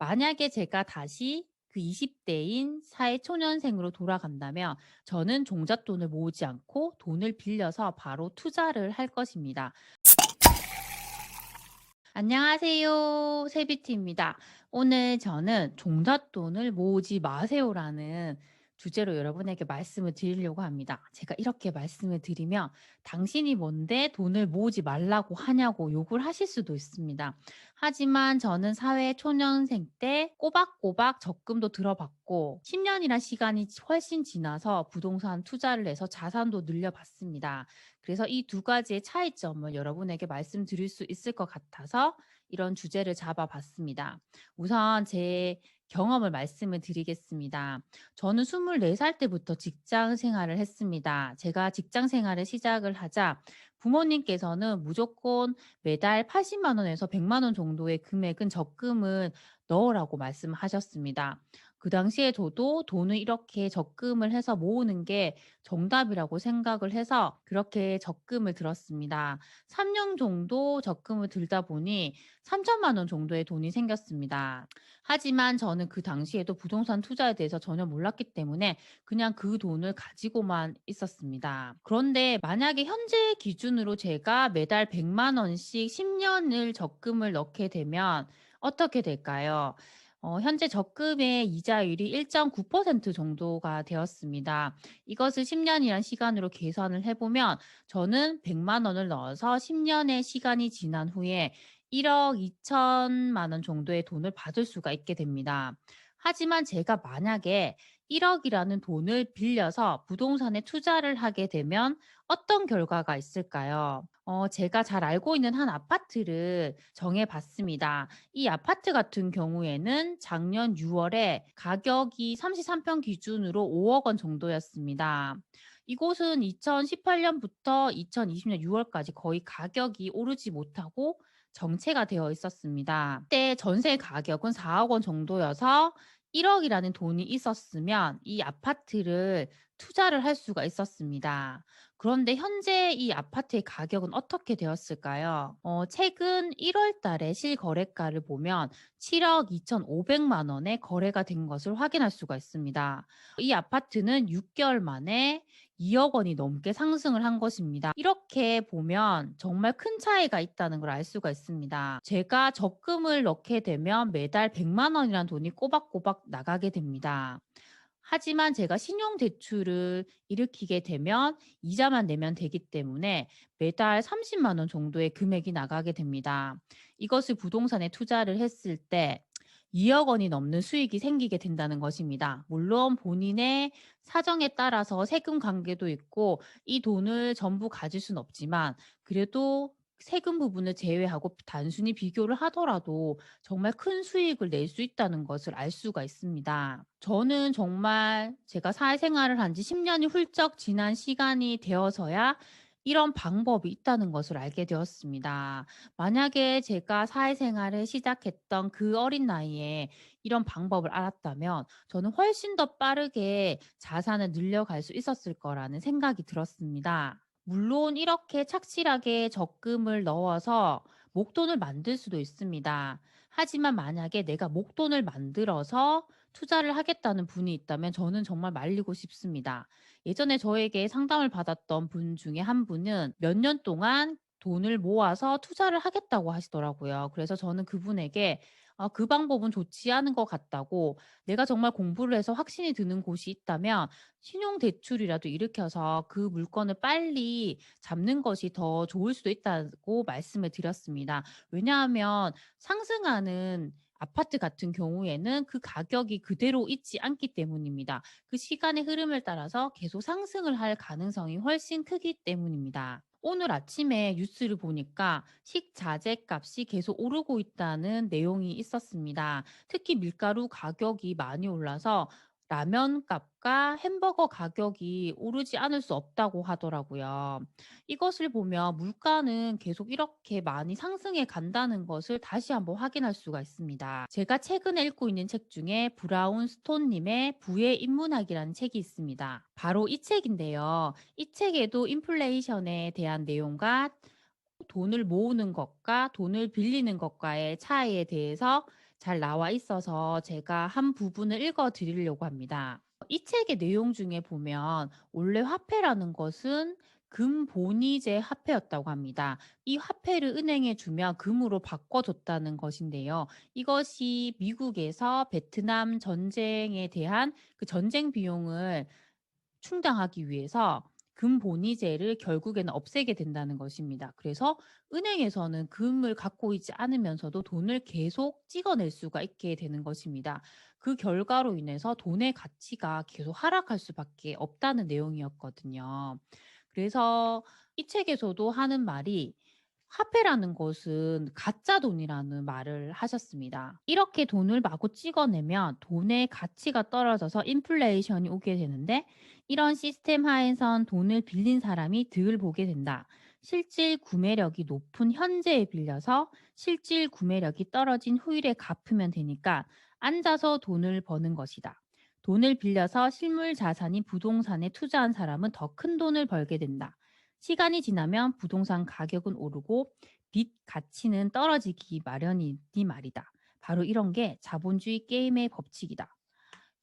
만약에 제가 다시 그 20 대인 사회초년생으로 돌아간다면 저는 종잣돈을 모으지 않고 돈을 빌려서 바로 투자를 할 것입니다. 안녕하세요. 세비티입니다. 오늘 저는 종잣돈을 모으지 마세요라는 주제로 여러분에게 말씀을 드리려고 합니다. 제가 이렇게 말씀을 드리면 당신이 뭔데 돈을 모으지 말라고 하냐고 욕을 하실 수도 있습니다. 하지만 저는 사회 초년생 때 꼬박꼬박 적금도 들어봤고 10년이란 시간이 훨씬 지나서 부동산 투자를 해서 자산도 늘려봤습니다. 그래서 이 두 가지의 차이점을 여러분에게 말씀드릴 수 있을 것 같아서 이런 주제를 잡아봤습니다. 우선 제 경험을 말씀을 드리겠습니다. 저는 24살 때부터 직장 생활을 했습니다. 제가 직장 생활을 시작을 하자 부모님께서는 무조건 매달 80만 원에서 100만 원 정도의 금액은 적금을 넣으라고 말씀하셨습니다. 그 당시에 저도 돈을 이렇게 적금을 해서 모으는 게 정답이라고 생각을 해서 그렇게 적금을 들었습니다. 3년 정도 적금을 들다 보니 3천만 원 정도의 돈이 생겼습니다. 하지만 저는 그 당시에도 부동산 투자에 대해서 전혀 몰랐기 때문에 그냥 그 돈을 가지고만 있었습니다. 그런데 만약에 현재 기준으로 제가 매달 100만 원씩 10년을 적금을 넣게 되면 어떻게 될까요? 현재 적금의 이자율이 1.9% 정도가 되었습니다. 이것을 10년이란 시간으로 계산을 해보면 저는 100만 원을 넣어서 10년의 시간이 지난 후에 1억 2천만 원 정도의 돈을 받을 수가 있게 됩니다. 하지만 제가 만약에 1억이라는 돈을 빌려서 부동산에 투자를 하게 되면 어떤 결과가 있을까요? 제가 잘 알고 있는 한 아파트를 정해봤습니다. 이 아파트 같은 경우에는 작년 6월에 가격이 33평 기준으로 5억 원 정도였습니다. 이곳은 2018년부터 2020년 6월까지 거의 가격이 오르지 못하고 정체가 되어 있었습니다. 그때 전세 가격은 4억 원 정도여서 1억이라는 돈이 있었으면 이 아파트를 투자를 할 수가 있었습니다. 그런데 현재 이 아파트의 가격은 어떻게 되었을까요? 최근 1월 달에 실거래가를 보면 7억 2,500만 원에 거래가 된 것을 확인할 수가 있습니다. 이 아파트는 6개월 만에 2억 원이 넘게 상승을 한 것입니다. 이렇게 보면 정말 큰 차이가 있다는 걸 알 수가 있습니다. 제가 적금을 넣게 되면 매달 100만 원이라는 돈이 꼬박꼬박 나가게 됩니다. 하지만 제가 신용대출을 일으키게 되면 이자만 내면 되기 때문에 매달 30만 원 정도의 금액이 나가게 됩니다. 이것을 부동산에 투자를 했을 때 2억 원이 넘는 수익이 생기게 된다는 것입니다. 물론 본인의 사정에 따라서 세금 관계도 있고 이 돈을 전부 가질 수는 없지만 그래도 세금 부분을 제외하고 단순히 비교를 하더라도 정말 큰 수익을 낼 수 있다는 것을 알 수가 있습니다. 저는 정말 제가 사회생활을 한 지 10년이 훌쩍 지난 시간이 되어서야 이런 방법이 있다는 것을 알게 되었습니다. 만약에 제가 사회생활을 시작했던 그 어린 나이에 이런 방법을 알았다면 저는 훨씬 더 빠르게 자산을 늘려갈 수 있었을 거라는 생각이 들었습니다. 물론 이렇게 착실하게 적금을 넣어서 목돈을 만들 수도 있습니다. 하지만 만약에 내가 목돈을 만들어서 투자를 하겠다는 분이 있다면 저는 정말 말리고 싶습니다. 예전에 저에게 상담을 받았던 분 중에 한 분은 몇 년 동안 돈을 모아서 투자를 하겠다고 하시더라고요. 그래서 저는 그분에게 그 방법은 좋지 않은 것 같다고 내가 정말 공부를 해서 확신이 드는 곳이 있다면 신용대출이라도 일으켜서 그 물건을 빨리 잡는 것이 더 좋을 수도 있다고 말씀을 드렸습니다. 왜냐하면 상승하는 아파트 같은 경우에는 그 가격이 그대로 있지 않기 때문입니다. 그 시간의 흐름을 따라서 계속 상승을 할 가능성이 훨씬 크기 때문입니다. 오늘 아침에 뉴스를 보니까 식자재 값이 계속 오르고 있다는 내용이 있었습니다. 특히 밀가루 가격이 많이 올라서 라면 값과 햄버거 가격이 오르지 않을 수 없다고 하더라고요. 이것을 보면 물가는 계속 이렇게 많이 상승해 간다는 것을 다시 한번 확인할 수가 있습니다. 제가 최근에 읽고 있는 책 중에 브라운 스톤님의 부의 인문학이라는 책이 있습니다. 바로 이 책인데요. 이 책에도 인플레이션에 대한 내용과 돈을 모으는 것과 돈을 빌리는 것과의 차이에 대해서 잘 나와 있어서 제가 한 부분을 읽어 드리려고 합니다. 이 책의 내용 중에 보면 원래 화폐라는 것은 금본위제 화폐였다고 합니다. 이 화폐를 은행에 주면 금으로 바꿔줬다는 것인데요. 이것이 미국에서 베트남 전쟁에 대한 그 전쟁 비용을 충당하기 위해서 금본위제를 결국에는 없애게 된다는 것입니다. 그래서 은행에서는 금을 갖고 있지 않으면서도 돈을 계속 찍어낼 수가 있게 되는 것입니다. 그 결과로 인해서 돈의 가치가 계속 하락할 수밖에 없다는 내용이었거든요. 그래서 이 책에서도 하는 말이 화폐라는 것은 가짜 돈이라는 말을 하셨습니다. 이렇게 돈을 마구 찍어내면 돈의 가치가 떨어져서 인플레이션이 오게 되는데 이런 시스템 하에선 돈을 빌린 사람이 득을 보게 된다. 실질 구매력이 높은 현재에 빌려서 실질 구매력이 떨어진 후일에 갚으면 되니까 앉아서 돈을 버는 것이다. 돈을 빌려서 실물 자산인 부동산에 투자한 사람은 더 큰 돈을 벌게 된다. 시간이 지나면 부동산 가격은 오르고 빚 가치는 떨어지기 마련이니 말이다. 바로 이런 게 자본주의 게임의 법칙이다.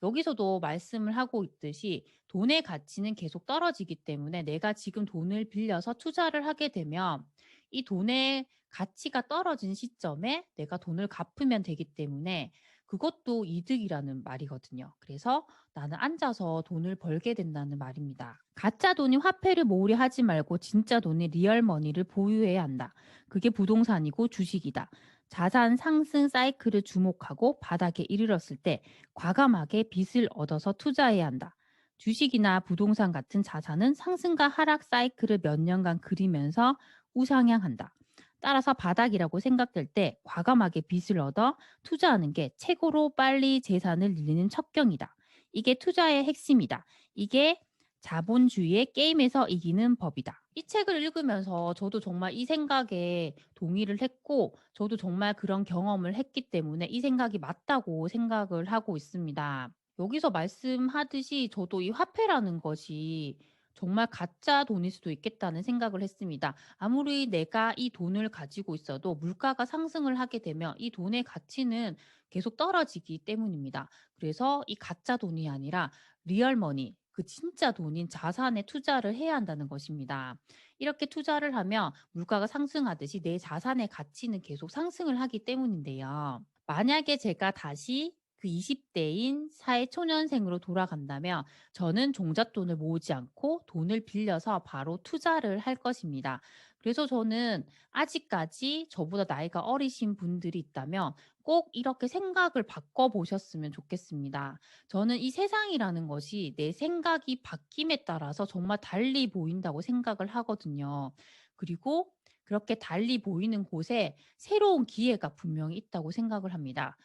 여기서도 말씀을 하고 있듯이 돈의 가치는 계속 떨어지기 때문에 내가 지금 돈을 빌려서 투자를 하게 되면 이 돈의 가치가 떨어진 시점에 내가 돈을 갚으면 되기 때문에 그것도 이득이라는 말이거든요. 그래서 나는 앉아서 돈을 벌게 된다는 말입니다. 가짜 돈이 화폐를 모으려 하지 말고 진짜 돈이 리얼 머니를 보유해야 한다. 그게 부동산이고 주식이다. 자산 상승 사이클을 주목하고 바닥에 이르렀을 때 과감하게 빚을 얻어서 투자해야 한다. 주식이나 부동산 같은 자산은 상승과 하락 사이클을 몇 년간 그리면서 우상향한다. 따라서 바닥이라고 생각될 때 과감하게 빚을 얻어 투자하는 게 최고로 빨리 재산을 늘리는 첩경이다. 이게 투자의 핵심이다. 이게 자본주의의 게임에서 이기는 법이다. 이 책을 읽으면서 저도 정말 이 생각에 동의를 했고, 저도 정말 그런 경험을 했기 때문에 이 생각이 맞다고 생각을 하고 있습니다. 여기서 말씀하듯이 저도 이 화폐라는 것이 정말 가짜 돈일 수도 있겠다는 생각을 했습니다. 아무리 내가 이 돈을 가지고 있어도 물가가 상승을 하게 되면 이 돈의 가치는 계속 떨어지기 때문입니다. 그래서 이 가짜 돈이 아니라 리얼 머니, 그 진짜 돈인 자산에 투자를 해야 한다는 것입니다. 이렇게 투자를 하면 물가가 상승하듯이 내 자산의 가치는 계속 상승을 하기 때문인데요. 만약에 제가 다시 그 20대인 사회초년생으로 돌아간다면 저는 종잣돈을 모으지 않고 돈을 빌려서 바로 투자를 할 것입니다. 그래서 저는 아직까지 저보다 나이가 어리신 분들이 있다면 꼭 이렇게 생각을 바꿔보셨으면 좋겠습니다. 저는 이 세상이라는 것이 내 생각이 바뀜에 따라서 정말 달리 보인다고 생각을 하거든요. 그리고 그렇게 달리 보이는 곳에 새로운 기회가 분명히 있다고 생각을 합니다.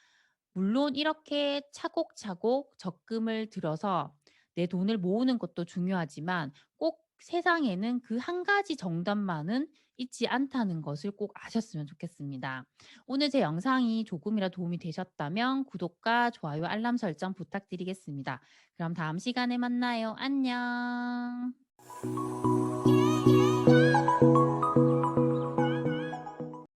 물론 이렇게 차곡차곡 적금을 들어서 내 돈을 모으는 것도 중요하지만 꼭 세상에는 그 한 가지 정답만은 있지 않다는 것을 꼭 아셨으면 좋겠습니다. 오늘 제 영상이 조금이라도 도움이 되셨다면 구독과 좋아요, 알람 설정 부탁드리겠습니다. 그럼 다음 시간에 만나요. 안녕.